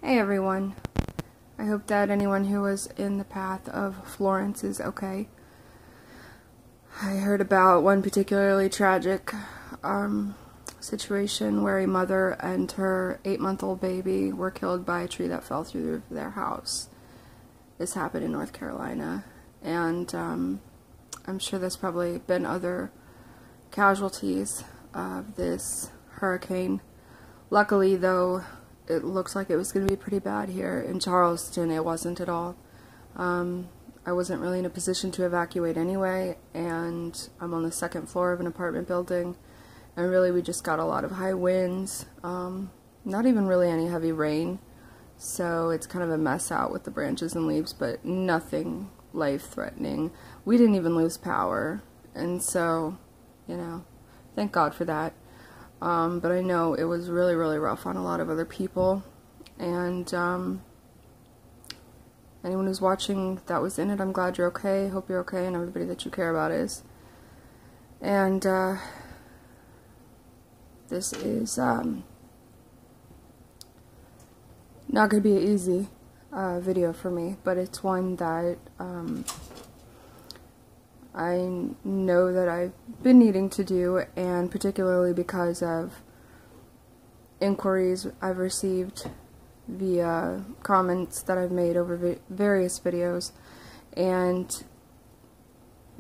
Hey everyone. I hope that anyone who was in the path of Florence is okay. I heard about one particularly tragic situation where a mother and her 8-month-old baby were killed by a tree that fell through the roof of their house. This happened in North Carolina, and I'm sure there's probably been other casualties of this hurricane. Luckily, though, it looks like it was going to be pretty bad here in Charleston. It wasn't at all. I wasn't really in a position to evacuate anyway, and I'm on the second floor of an apartment building, and really we just got a lot of high winds, not even really any heavy rain, so it's kind of a mess out with the branches and leaves, but nothing life-threatening. We didn't even lose power, and so, you know, thank God for that. But I know it was really, really rough on a lot of other people, and anyone who's watching that was in it, I'm glad you're okay. Hope you're okay, and everybody that you care about is. And this is not going to be an easy video for me, but it's one that I know that I've been needing to do, and particularly because of inquiries I've received via comments that I've made over various videos. And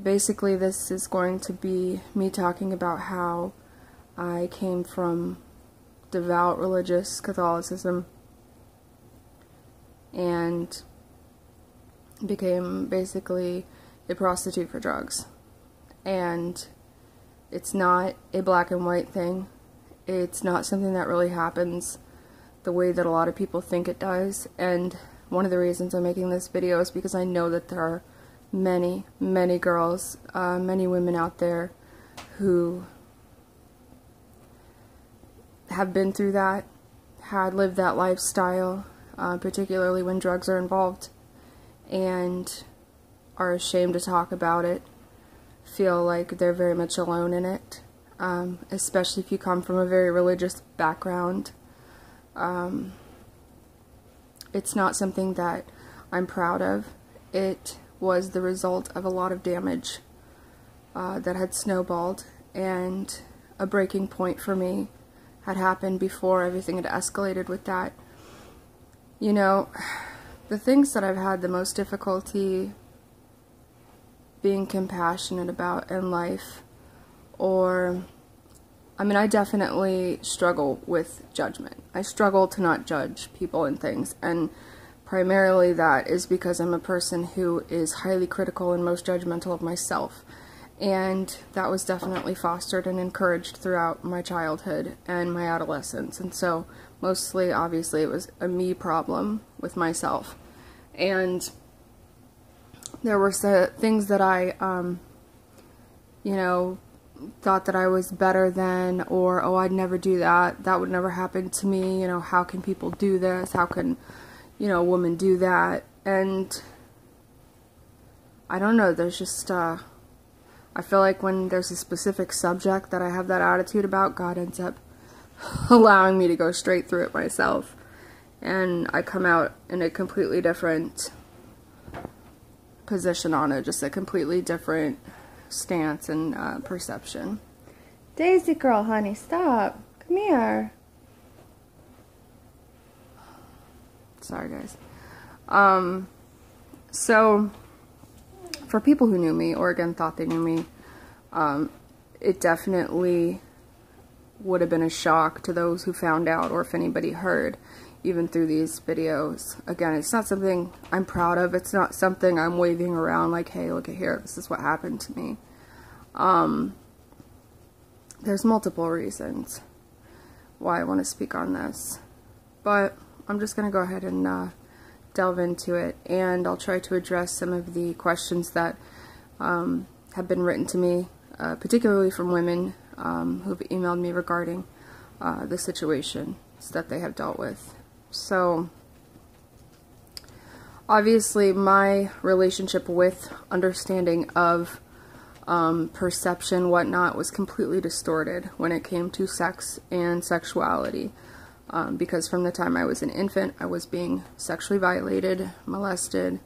basically this is going to be me talking about how I came from devout religious Catholicism and became basically a prostitute for drugs. And it's not a black and white thing. It's not something that really happens the way that a lot of people think it does. And one of the reasons I'm making this video is because I know that there are many, many girls, many women out there who have been through that, had lived that lifestyle, particularly when drugs are involved, and are ashamed to talk about it, feel like they're very much alone in it, especially if you come from a very religious background. It's not something that I'm proud of. It was the result of a lot of damage that had snowballed, and a breaking point for me had happened before everything had escalated with that. You know, the things that I've had the most difficulty being compassionate about in life, or, I mean, I definitely struggle with judgment. I struggle to not judge people and things, and primarily that is because I'm a person who is highly critical and most judgmental of myself, and that was definitely fostered and encouraged throughout my childhood and my adolescence. And so mostly, obviously, it was a me problem with myself, and there were things that I, you know, thought that I was better than, or, oh, I'd never do that, that would never happen to me, you know, how can people do this, how can, you know, a woman do that, and I don't know, there's just, I feel like when there's a specific subject that I have that attitude about, God ends up allowing me to go straight through it myself, and I come out in a completely different position on it, just a completely different stance and perception. Daisy girl, honey, stop. Come here. Sorry, guys. So, for people who knew me, or again thought they knew me, it definitely would have been a shock to those who found out, or if anybody heard, even through these videos. Again, it's not something I'm proud of. It's not something I'm waving around like, hey, look at here, this is what happened to me. There's multiple reasons why I want to speak on this, but I'm just going to go ahead and delve into it, and I'll try to address some of the questions that have been written to me, particularly from women who've emailed me regarding the situations that they have dealt with. So, obviously, my relationship with understanding of perception, whatnot, was completely distorted when it came to sex and sexuality. because from the time I was an infant, I was being sexually violated, molested,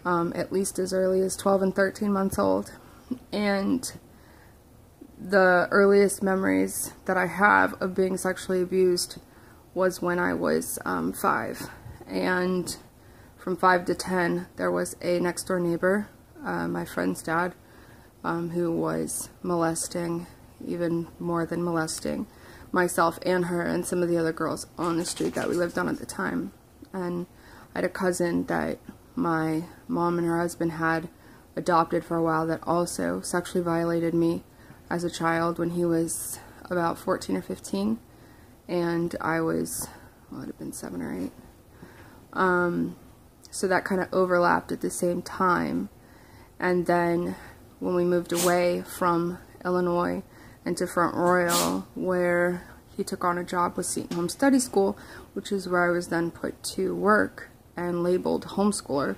at least as early as 12 and 13 months old. And the earliest memories that I have of being sexually abused was when I was 5. And from 5 to 10, there was a next door neighbor, my friend's dad, who was molesting, even more than molesting, myself and her and some of the other girls on the street that we lived on at the time. And I had a cousin that my mom and her husband had adopted for a while that also sexually violated me as a child when he was about 14 or 15, and I was, well, it would have been 7 or 8. So that kind of overlapped at the same time. And then when we moved away from Illinois into Front Royal, where he took on a job with Seton Home Study School, which is where I was then put to work and labeled homeschooler.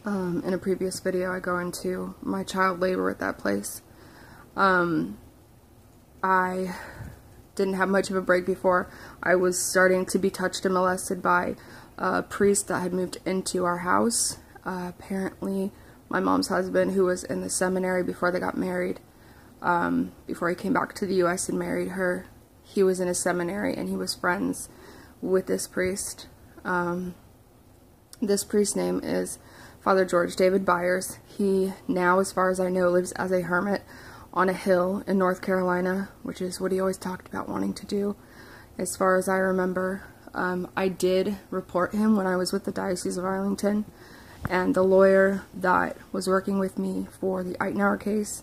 In a previous video, I go into my child labor at that place. I didn't have much of a break before I was starting to be touched and molested by a priest that had moved into our house. Apparently, my mom's husband, who was in the seminary before they got married, before he came back to the U.S. and married her, he was in a seminary and he was friends with this priest. This priest's name is Father George David Byers. He now, as far as I know, lives as a hermit on a hill in North Carolina, which is what he always talked about wanting to do, as far as I remember. I did report him when I was with the Diocese of Arlington, and the lawyer that was working with me for the Eitenauer case,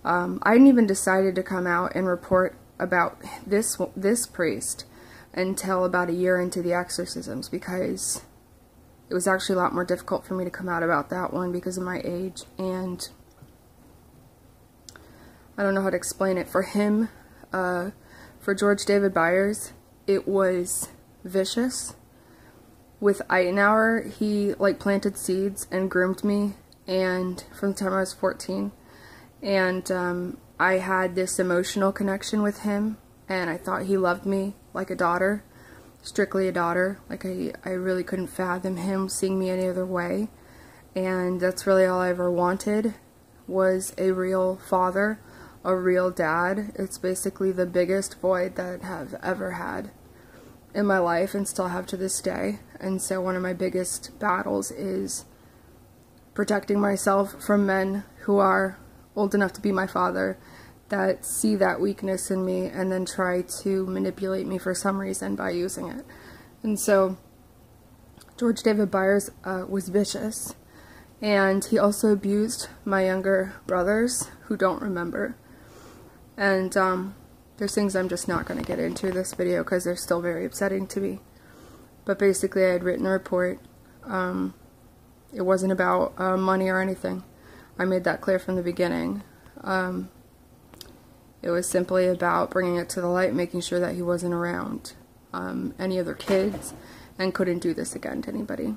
I hadn't even decided to come out and report about this priest until about a year into the exorcisms, because it was actually a lot more difficult for me to come out about that one because of my age, and I don't know how to explain it. For him, for George David Byers, it was vicious. With Eitenauer, he like planted seeds and groomed me, and from the time I was 14, and I had this emotional connection with him, and I thought he loved me like a daughter, strictly a daughter. Like I really couldn't fathom him seeing me any other way, and that's really all I ever wanted, was a real father, a real dad. It's basically the biggest void that I have ever had in my life and still have to this day. And so one of my biggest battles is protecting myself from men who are old enough to be my father, that see that weakness in me and then try to manipulate me for some reason by using it. And so George David Byers was vicious, and he also abused my younger brothers who don't remember. And there's things I'm just not going to get into this video because they're still very upsetting to me. But basically I had written a report. It wasn't about money or anything. I made that clear from the beginning. It was simply about bringing it to the light, making sure that he wasn't around any other kids and couldn't do this again to anybody.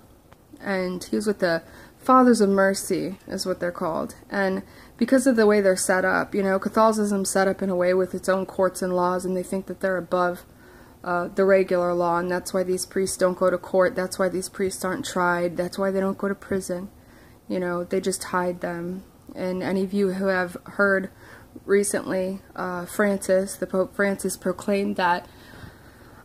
And he was with the Fathers of Mercy, is what they're called. And because of the way they're set up, you know, Catholicism's set up in a way with its own courts and laws, and they think that they're above the regular law, and that's why these priests don't go to court, that's why these priests aren't tried, that's why they don't go to prison. You know, they just hide them. And any of you who have heard recently, the Pope Francis proclaimed that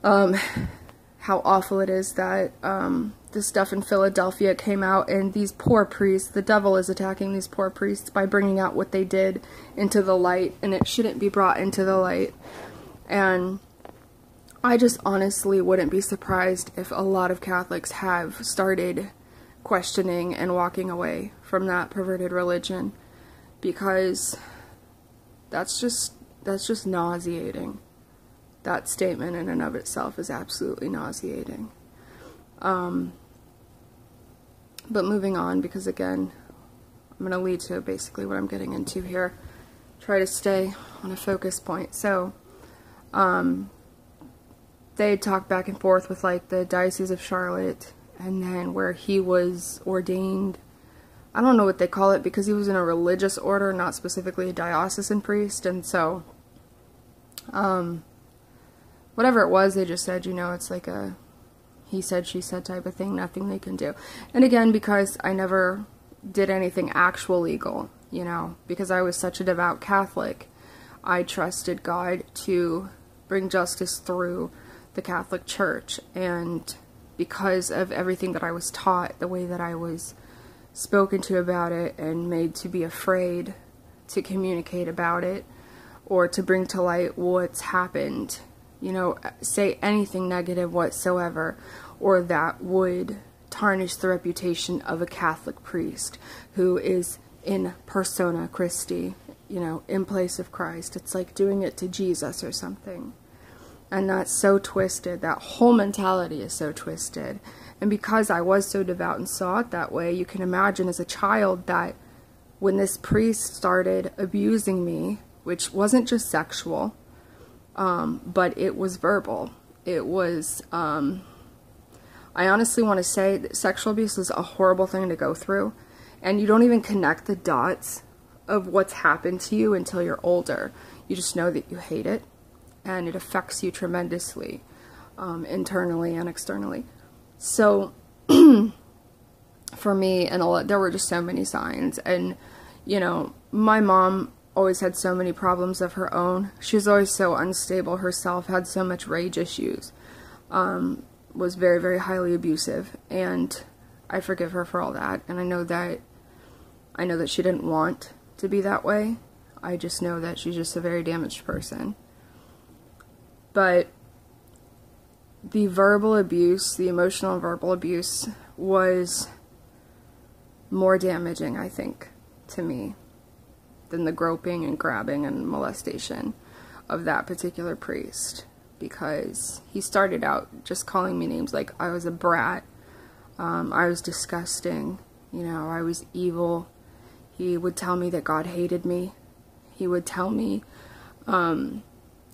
how awful it is that the stuff in Philadelphia came out, and these poor priests, the devil is attacking these poor priests by bringing out what they did into the light, and it shouldn't be brought into the light. And I just honestly wouldn't be surprised if a lot of Catholics have started questioning and walking away from that perverted religion, because that's just nauseating. That statement in and of itself is absolutely nauseating. But moving on, because again, I'm going to lead to basically what I'm getting into here. Try to stay on a focus point. So, they talked back and forth with like the Diocese of Charlotte, and then where he was ordained. I don't know what they call it, because he was in a religious order, not specifically a diocesan priest, and so, whatever it was, they just said, you know, it's like a he said, she said type of thing, nothing they can do. And again, because I never did anything actual legal, you know, because I was such a devout Catholic, I trusted God to bring justice through the Catholic Church. And because of everything that I was taught, the way that I was spoken to about it and made to be afraid to communicate about it or to bring to light what's happened, you know, say anything negative whatsoever, or that would tarnish the reputation of a Catholic priest who is in persona Christi, you know, in place of Christ. It's like doing it to Jesus or something. And that's so twisted. That whole mentality is so twisted. And because I was so devout and saw it that way, you can imagine as a child that when this priest started abusing me, which wasn't just sexual, but it was verbal. It was, I honestly want to say that sexual abuse is a horrible thing to go through. And you don't even connect the dots of what's happened to you until you're older. You just know that you hate it. And it affects you tremendously, internally and externally. So, for me, and there were just so many signs. And, you know, my mom always had so many problems of her own. She was always so unstable herself, had so much rage issues, was very, very highly abusive. And I forgive her for all that. And I know that she didn't want to be that way. I just know that she's just a very damaged person. But the verbal abuse, the emotional and verbal abuse, was more damaging, I think, to me, than the groping and grabbing and molestation of that particular priest. Because he started out just calling me names like I was a brat, I was disgusting, you know, I was evil. He would tell me that God hated me. He would tell me,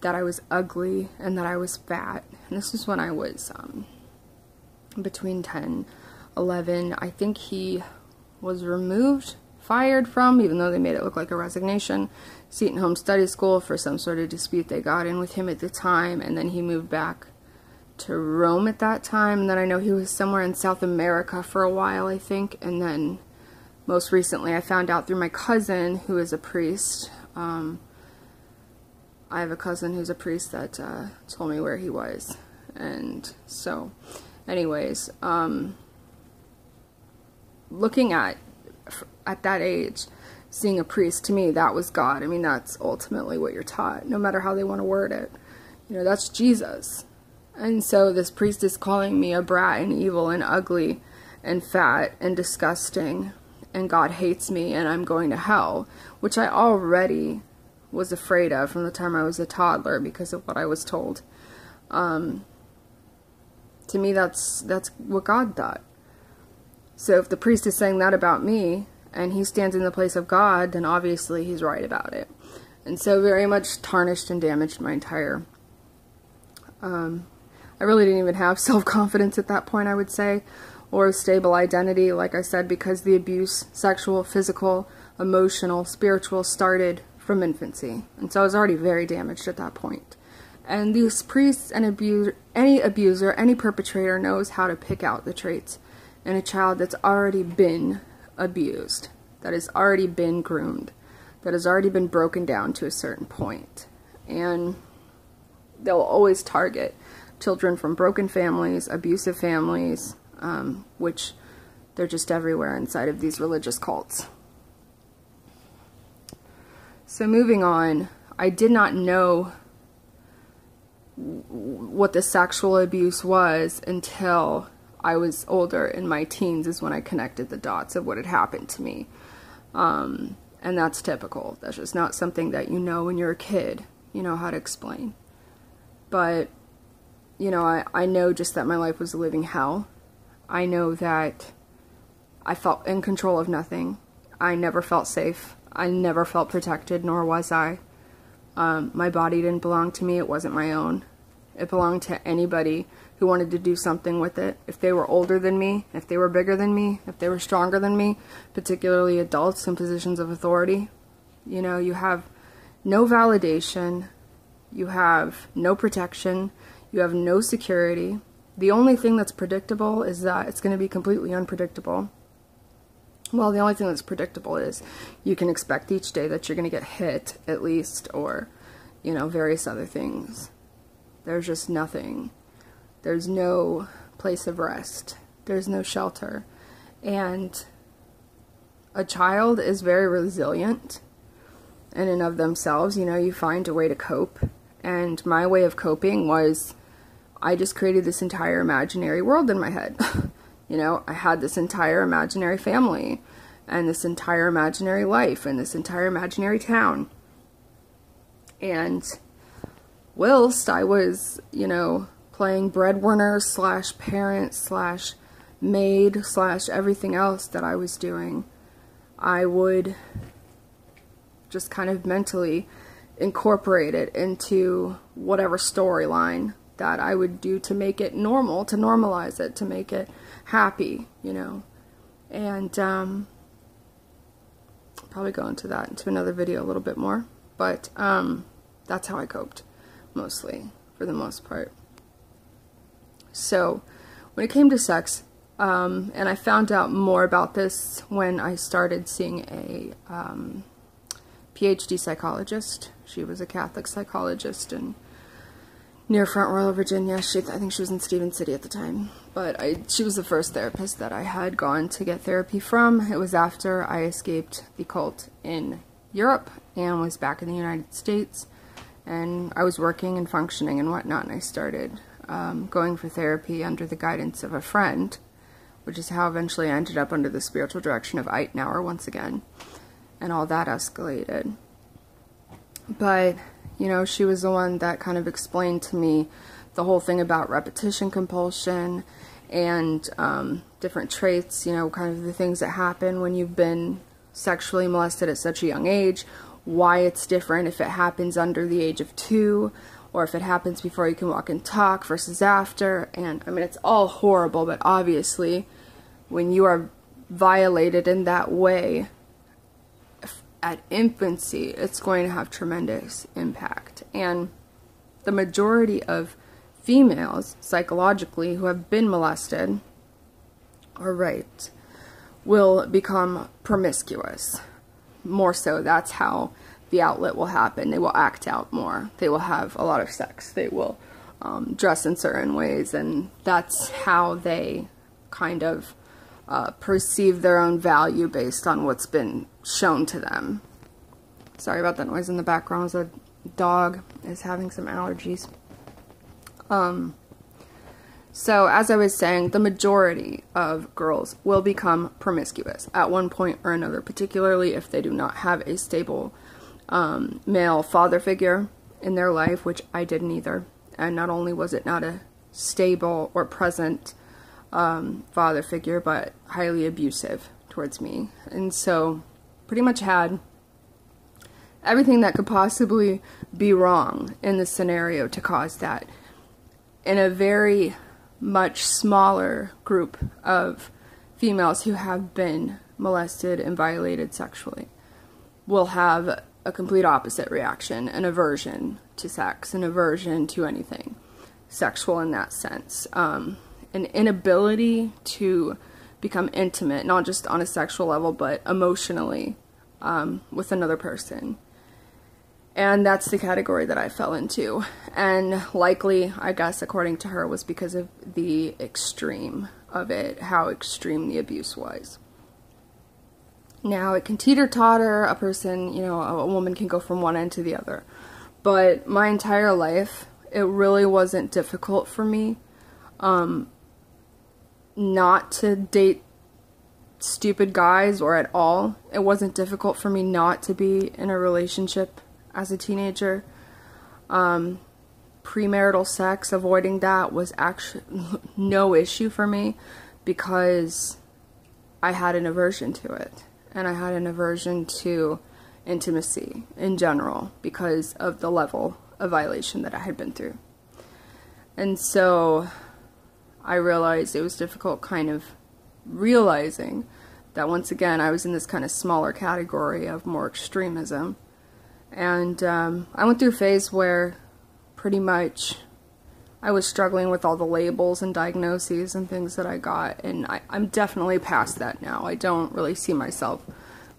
that I was ugly and that I was fat. And this was when I was between 10, 11. I think he was fired from, even though they made it look like a resignation, Seton Home Study School for some sort of dispute they got in with him at the time. And then he moved back to Rome at that time. And then I know he was somewhere in South America for a while, I think. And then most recently I found out through my cousin, who is a priest. I have a cousin who's a priest that told me where he was. And so, anyways, looking at that age, seeing a priest, to me, that was God. I mean, that's ultimately what you're taught, no matter how they want to word it. You know, that's Jesus. And so this priest is calling me a brat and evil and ugly and fat and disgusting, and God hates me and I'm going to hell, which I already was afraid of from the time I was a toddler because of what I was told. To me, that's what God thought. So if the priest is saying that about me, and he stands in the place of God, then obviously he's right about it. And so very much tarnished and damaged my entire, I really didn't even have self-confidence at that point, I would say, or a stable identity, like I said, because the abuse, sexual, physical, emotional, spiritual, started from infancy. And so I was already very damaged at that point. And these priests and any abuser, any perpetrator knows how to pick out the traits in a child that's already been abused, that has already been groomed, that has already been broken down to a certain point. And they'll always target children from broken families, abusive families, which they're just everywhere inside of these religious cults. So moving on, I did not know what the sexual abuse was until I was older. In my teens is when I connected the dots of what had happened to me. And that's typical. That's just not something that you know when you're a kid, you know how to explain. But, you know, I know just that my life was a living hell. I know that I felt in control of nothing. I never felt safe. I never felt protected, nor was I. My body didn't belong to me. It wasn't my own. It belonged to anybody who wanted to do something with it. If they were older than me, if they were bigger than me, if they were stronger than me, particularly adults in positions of authority. You know, you have no validation, You have no protection. You have no security. The only thing that's predictable is that it's going to be completely unpredictable. Well, the only thing that's predictable is you can expect each day that you're going to get hit, at least, or, you know, various other things. There's just nothing. There's no place of rest. There's no shelter. And a child is very resilient in and of themselves. You know, you find a way to cope. And my way of coping was I just created this entire imaginary world in my head. You know, I had this entire imaginary family and this entire imaginary life and this entire imaginary town. And whilst I was, you know, playing breadwinner slash parent slash maid slash everything else that I was doing, I would just kind of mentally incorporate it into whatever storyline that I would do to make it normal, to normalize it, to make it happy, you know. And probably go into that into another video a little bit more, but that's how I coped, mostly, for the most part. So when it came to sex, and I found out more about this when I started seeing a PhD psychologist. She was a Catholic psychologist in near Front Royal, Virginia. I think she was in Stephen City at the time. But she was the first therapist that I had gone to get therapy from. It was after I escaped the cult in Europe and was back in the United States. And I was working and functioning and whatnot, and I started going for therapy under the guidance of a friend, which is how eventually I ended up under the spiritual direction of Eitenauer once again. And all that escalated. But, you know, she was the one that kind of explained to me the whole thing about repetition compulsion and different traits, you know, kind of the things that happen when you've been sexually molested at such a young age, why it's different if it happens under the age of 2, or if it happens before you can walk and talk versus after. And, I mean, it's all horrible, but obviously when you are violated in that way at infancy, it's going to have tremendous impact. And the majority of females, psychologically, who have been molested or raped, will become promiscuous. More so, that's how the outlet will happen. They will act out more. They will have a lot of sex. They will dress in certain ways, and that's how they kind of perceive their own value based on what's been shown to them. Sorry about that noise in the background. The dog is having some allergies. So as I was saying, the majority of girls will become promiscuous at one point or another, particularly if they do not have a stable male father figure in their life, which I didn't either. And not only was it not a stable or present father figure, but highly abusive towards me. And so pretty much had everything that could possibly be wrong in the scenario to cause that. In a very much smaller group of females who have been molested and violated sexually will have a complete opposite reaction, an aversion to sex, an aversion to anything sexual in that sense. An inability to become intimate, not just on a sexual level, but emotionally with another person. And that's the category that I fell into. And likely, I guess, according to her, was because of the extreme of it, how extreme the abuse was. Now, it can teeter-totter, a person, you know, a woman can go from one end to the other. But my entire life, it really wasn't difficult for me not to date stupid guys, or at all. It wasn't difficult for me not to be in a relationship as a teenager. Premarital sex, avoiding that was actually no issue for me because I had an aversion to it. And I had an aversion to intimacy in general because of the level of violation that I had been through. And so I realized it was difficult kind of realizing that once again I was in this kind of smaller category of more extremism. And I went through a phase where pretty much I was struggling with all the labels and diagnoses and things that I got, and I'm definitely past that now. I don't really see myself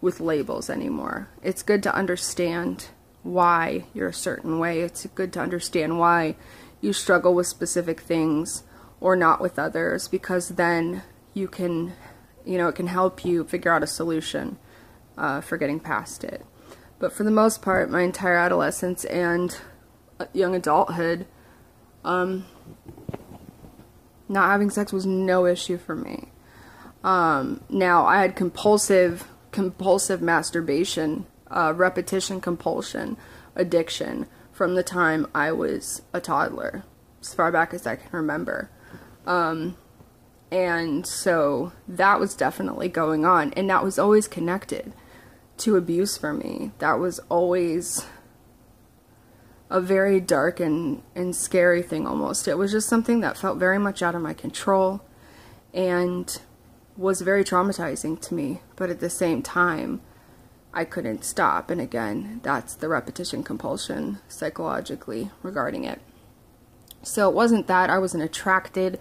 with labels anymore. It's good to understand why you're a certain way. It's good to understand why you struggle with specific things or not with others, because then you can, it can help you figure out a solution for getting past it. But for the most part, my entire adolescence and young adulthood, not having sex was no issue for me. Now, I had compulsive masturbation, repetition compulsion, addiction from the time I was a toddler, as far back as I can remember. And so that was definitely going on, and that was always connected to abuse for me. That was always a very dark and scary thing almost. It was just something that felt very much out of my control and was very traumatizing to me, but at the same time, I couldn't stop. And again, that's the repetition compulsion psychologically regarding it. So it wasn't that I wasn't attracted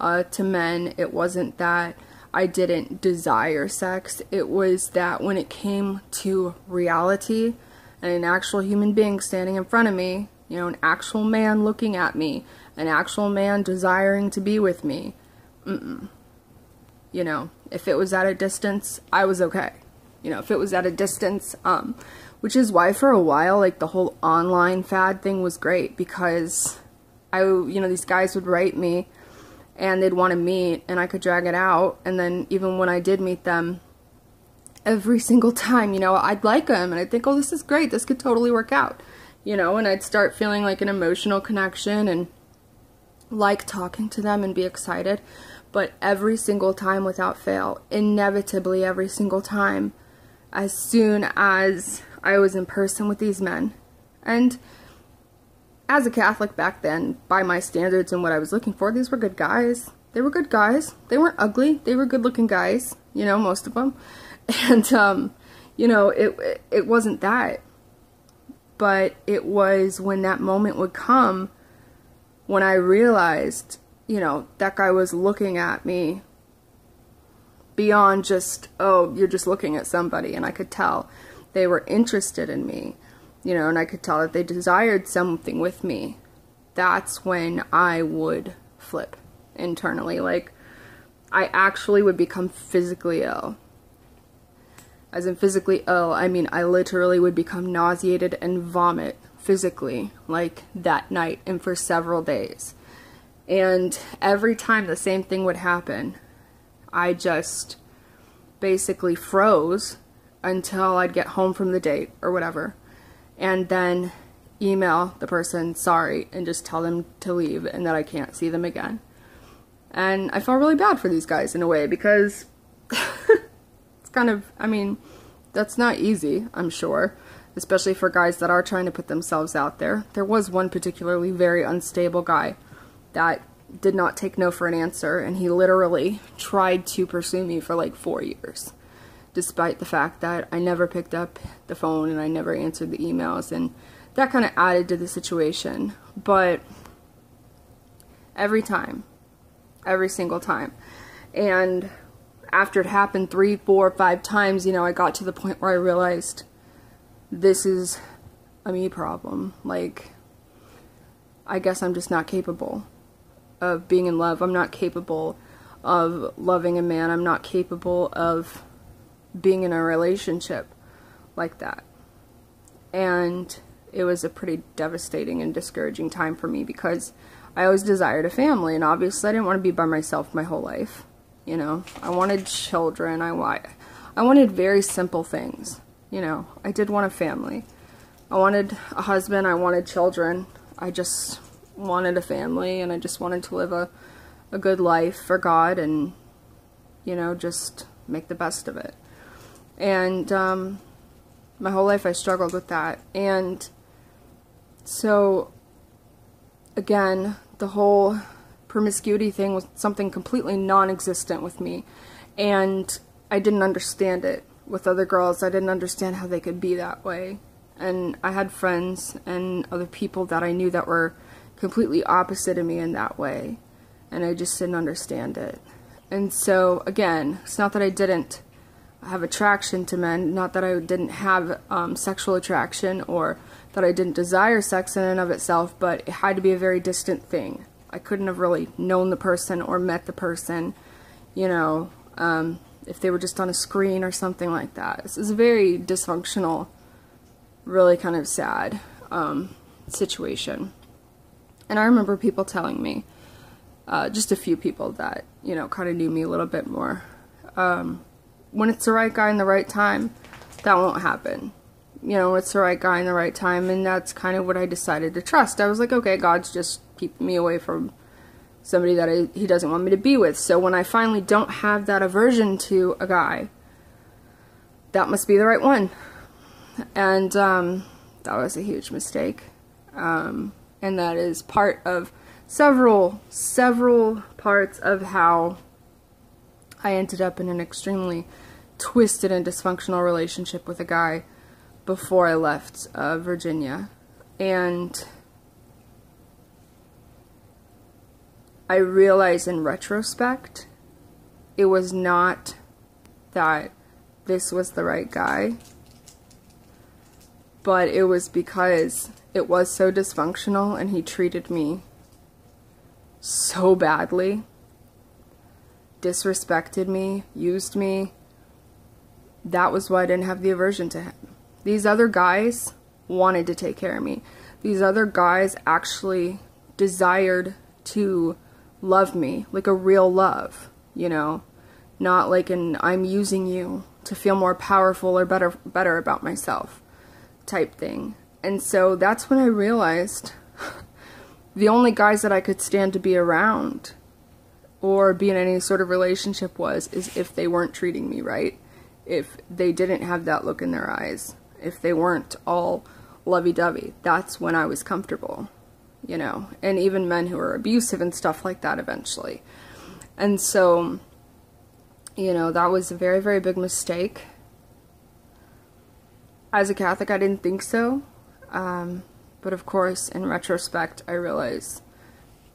to men. It wasn't that I didn't desire sex. It was that when it came to reality and an actual human being standing in front of me, an actual man looking at me, an actual man desiring to be with me, if it was at a distance, I was okay. If it was at a distance, which is why for a while, like, the whole online fad thing was great, because these guys would write me and they'd want to meet and I could drag it out. And then even when I did meet them, every single time, I'd like them and I'd think, oh, this is great, this could totally work out, and I'd start feeling like an emotional connection and like talking to them and be excited. But every single time without fail, inevitably every single time, as soon as I was in person with these men, and as a Catholic back then, by my standards and what I was looking for, these were good guys. They were good guys. They weren't ugly. They were good looking guys, most of them. And, it wasn't that. But it was when that moment would come when I realized, that guy was looking at me beyond just, oh, you're just looking at somebody. And I could tell they were interested in me, and I could tell that they desired something with me. That's when I would flip internally. Like, I actually would become physically ill. As in physically ill, I mean I literally would become nauseated and vomit physically, like that night and for several days. And every time the same thing would happen, I just basically froze until I'd get home from the date or whatever, and then email the person sorry and just tell them to leave and that I can't see them again. And I felt really bad for these guys in a way, because it's kind of, that's not easy, I'm sure, especially for guys that are trying to put themselves out there. There was one particularly very unstable guy that did not take no for an answer, and he literally tried to pursue me for like 4 years, despite the fact that I never picked up the phone and I never answered the emails, and that kind of added to the situation. But every time, every single time, and after it happened 3, 4, 5 times, I got to the point where I realized this is a me problem. Like, I guess I'm just not capable of being in love. I'm not capable of loving a man. I'm not capable of being in a relationship like that. And it was a pretty devastating and discouraging time for me, because I always desired a family, and obviously I didn't want to be by myself my whole life. I wanted children. I wanted very simple things. I did want a family. I wanted a husband. I wanted children. I just wanted a family, and I just wanted to live a good life for God, and, just make the best of it. And my whole life I struggled with that. And so, again, the whole promiscuity thing was something completely non-existent with me, and I didn't understand it with other girls. I didn't understand how they could be that way, And I had friends and other people that I knew that were completely opposite of me in that way. And I just didn't understand it. And so, again, it's not that I didn't have attraction to men, not that I didn't have sexual attraction or that I didn't desire sex in and of itself, but it had to be a very distant thing. I couldn't have really known the person or met the person, you know, if they were just on a screen or something like that. This is a very dysfunctional, really kind of sad situation. And I remember people telling me, just a few people that, you know, kind of knew me a little bit more, when it's the right guy in the right time, that won't happen. You know, it's the right guy in the right time, and that's kind of what I decided to trust. I was like, okay, God's just keeping me away from somebody that He doesn't want me to be with. So when I finally don't have that aversion to a guy, that must be the right one. And that was a huge mistake. And that is part of several parts of how I ended up in an extremely twisted and dysfunctional relationship with a guy before I left Virginia. And I realize in retrospect, it was not that this was the right guy, but it was because it was so dysfunctional and he treated me so badly, disrespected me, used me. That was why I didn't have the aversion to him. These other guys wanted to take care of me. These other guys actually desired to love me, like a real love, you know, not like an I'm using you to feel more powerful or better about myself type thing. And so that's when I realized the only guys that I could stand to be around or be in any sort of relationship is if they weren't treating me right, if they didn't have that look in their eyes, if they weren't all lovey-dovey. That's when I was comfortable, you know, and even men who are abusive and stuff like that eventually. And so, you know, that was a very, very big mistake. As a Catholic, I didn't think so, but of course, in retrospect, I realize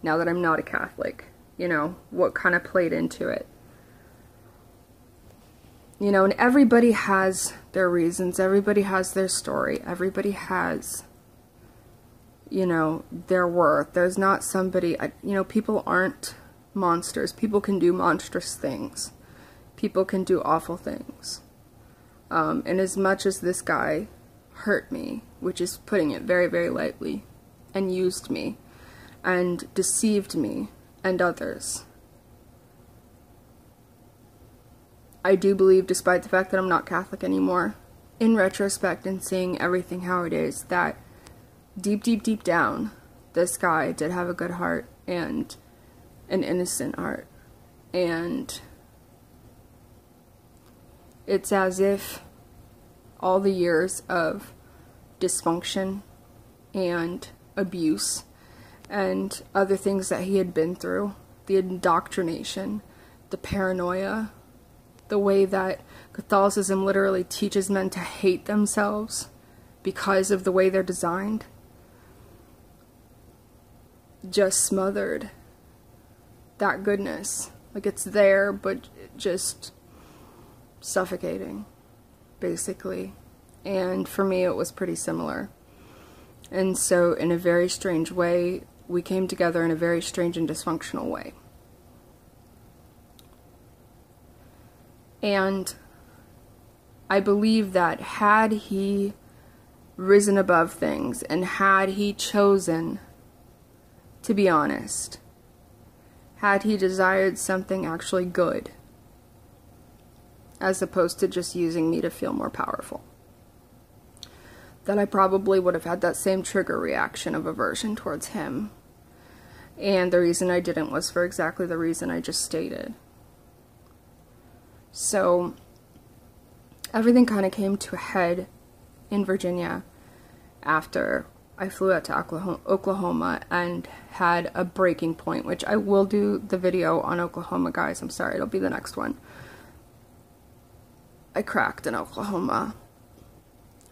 now that I'm not a Catholic, you know, what kind of played into it. You know, and everybody has their reasons, everybody has their story, everybody has, you know, their worth. There's not somebody, you know, people aren't monsters. People can do monstrous things. People can do awful things. And as much as this guy hurt me, which is putting it very, very lightly, and used me, and deceived me, and others, I do believe, despite the fact that I'm not Catholic anymore, in retrospect and seeing everything how it is, that deep, deep, deep down, this guy did have a good heart and an innocent heart. And it's as if all the years of dysfunction and abuse and other things that he had been through, the indoctrination, the paranoia, the way that Catholicism literally teaches men to hate themselves because of the way they're designed, just smothered that goodness. Like, it's there, but just suffocating, basically. And for me, it was pretty similar. And so, in a very strange way, we came together in a very strange and dysfunctional way. And I believe that had he risen above things and had he chosen to be honest, had he desired something actually good, as opposed to just using me to feel more powerful, that I probably would have had that same trigger reaction of aversion towards him. And the reason I didn't was for exactly the reason I just stated. So everything kind of came to a head in Virginia after I flew out to Oklahoma and had a breaking point, which I will do the video on Oklahoma, guys. I'm sorry, it'll be the next one. I cracked in Oklahoma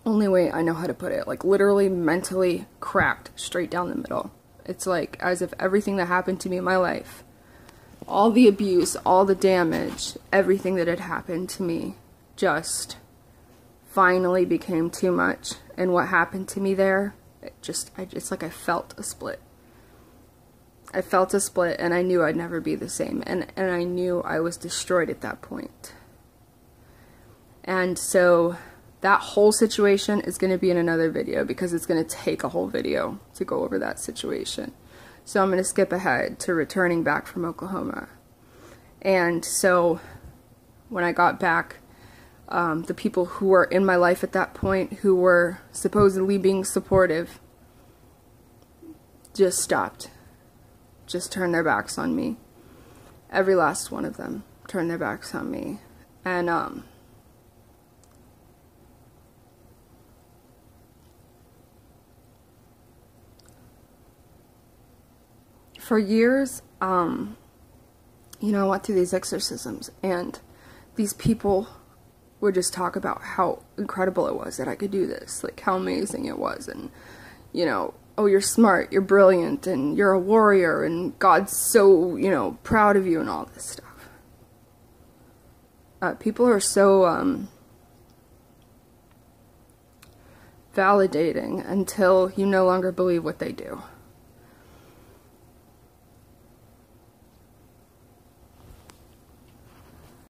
only way I know how to put it, like literally mentally cracked straight down the middle. It's like as if everything that happened to me in my life, all the abuse, all the damage, everything that had happened to me just finally became too much. And what happened to me there, it's like I felt a split. I felt a split, and I knew I'd never be the same, and I knew I was destroyed at that point. And so that whole situation is going to be in another video, because it's going to take a whole video to go over that situation. So I'm going to skip ahead to returning back from Oklahoma. And so when I got back, the people who were in my life at that point, who were supposedly being supportive, just stopped. Just turned their backs on me. Every last one of them turned their backs on me. And for years, you know, I went through these exorcisms, and these people would just talk about how incredible it was that I could do this, like how amazing it was, and, you know, oh, you're smart, you're brilliant, and you're a warrior, and God's so, you know, proud of you, and all this stuff. People are so validating until you no longer believe what they do.